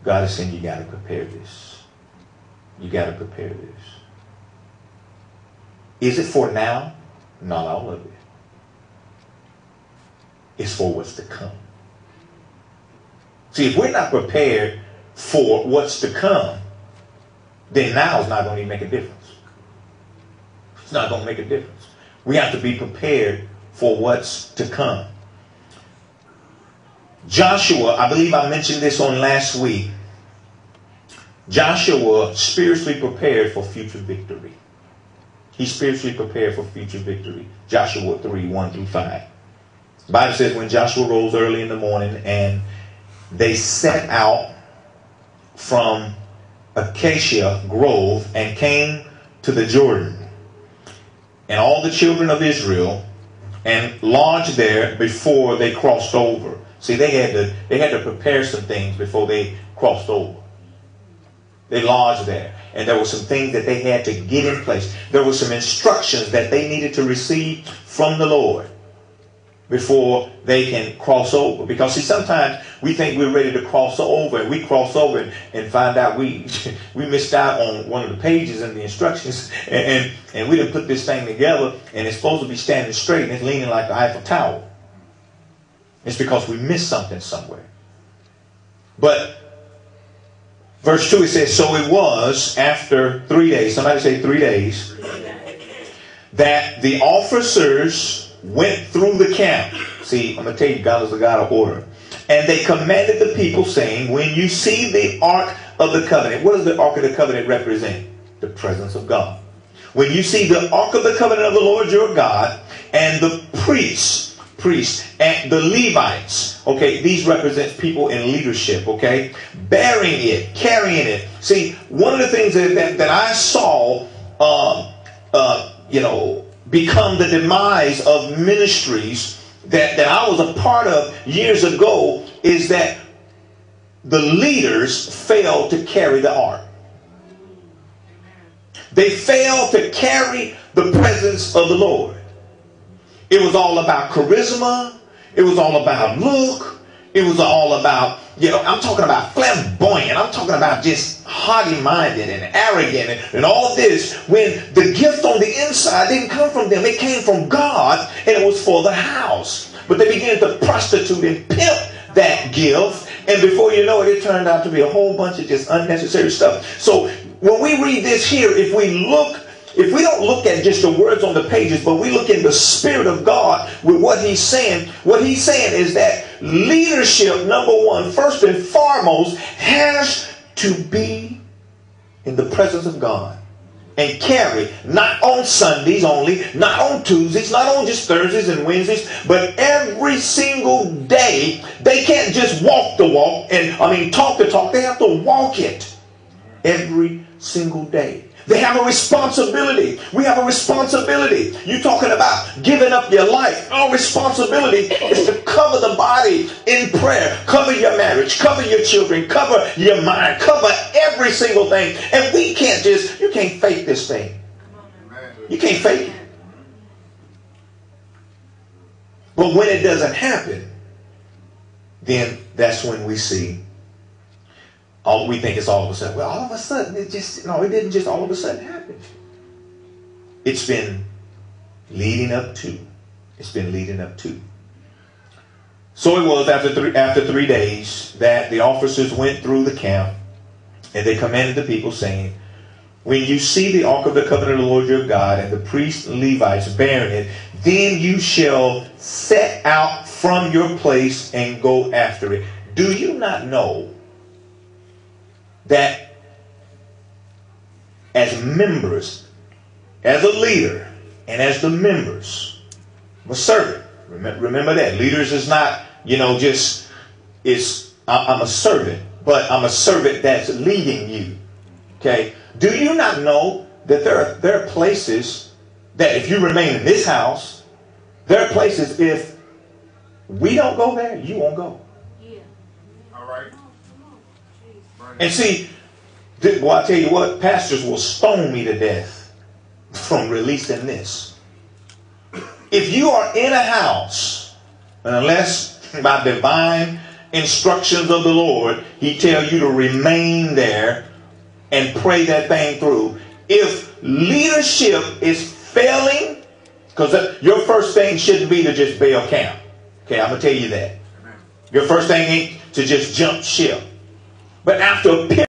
God is saying you got to prepare this. You got to prepare this. Is it for now? Not all of it. It's for what's to come. See, if we're not prepared for what's to come, then now is not going to make a difference. It's not going to make a difference. We have to be prepared for what's to come. Joshua, I believe I mentioned this on last week. Joshua spiritually prepared for future victory. He spiritually prepared for future victory. Joshua 3, 1 through 5. The Bible says when Joshua rose early in the morning and they set out from Acacia Grove and came to the Jordan, and all the children of Israel, and lodged there before they crossed over. See, they had to prepare some things before they crossed over. They lodged there, and there were some things that they had to get in place. There were some instructions that they needed to receive from the Lord before they can cross over. Because see, sometimes we think we're ready to cross over, and we cross over and find out we missed out on one of the pages in the instructions, and we didn't put this thing together, and it's supposed to be standing straight and it's leaning like the Eiffel Tower. It's because we missed something somewhere. But verse 2, it says, so it was after 3 days, somebody say 3 days, that the officers went through the camp. See, I'm going to tell you, God is a God of order. And they commanded the people, saying, when you see the Ark of the Covenant. What does the Ark of the Covenant represent? The presence of God. When you see the Ark of the Covenant of the Lord your God, and the priests, and the Levites, okay, these represent people in leadership, okay, bearing it, carrying it. See, one of the things that I saw, become the demise of ministries that I was a part of years ago is that the leaders failed to carry the ark. They failed to carry the presence of the Lord. It was all about charisma. It was all about look. It was all about, I'm talking about flamboyant. I'm talking about just haughty-minded and arrogant and all this, when the gift on the inside didn't come from them. It came from God, and it was for the house. But they began to prostitute and pimp that gift, and before you know it, it turned out to be a whole bunch of just unnecessary stuff. So when we read this here, if we don't look at just the words on the pages, but we look in the Spirit of God with what he's saying is that leadership, number one, first and foremost, has to be in the presence of God and carry, not on Sundays only, not on Tuesdays, not on just Thursdays and Wednesdays, but every single day. They can't just walk the walk and talk the talk. They have to walk it every single day. They have a responsibility. We have a responsibility. You're talking about giving up your life. Our responsibility is to cover the body in prayer. Cover your marriage. Cover your children. Cover your mind. Cover every single thing. And you can't fake this thing. You can't fake it. But when it doesn't happen, then that's when we see. We think it's all of a sudden. Well, all of a sudden, it didn't just all of a sudden happen. It's been leading up to. It's been leading up to. So it was after 3 days that the officers went through the camp, and they commanded the people, saying, when you see the Ark of the Covenant of the Lord your God, and the priests and Levites bearing it, then you shall set out from your place and go after it. Do you not know that as members, as a leader, and as the members, I'm a servant. Remember that. Leaders is not, I'm a servant, but I'm a servant that's leading you. Okay? Do you not know that there are places that if you remain in this house, there are places if we don't go there, you won't go. Yeah. All right. And see, well, I tell you what, pastors will stone me to death from releasing this. If you are in a house, and unless by divine instructions of the Lord, he tells you to remain there and pray that thing through. If leadership is failing, because your first thing shouldn't be to just bail camp. Okay, I'm going to tell you that. Your first thing ain't to just jump ship. But after a period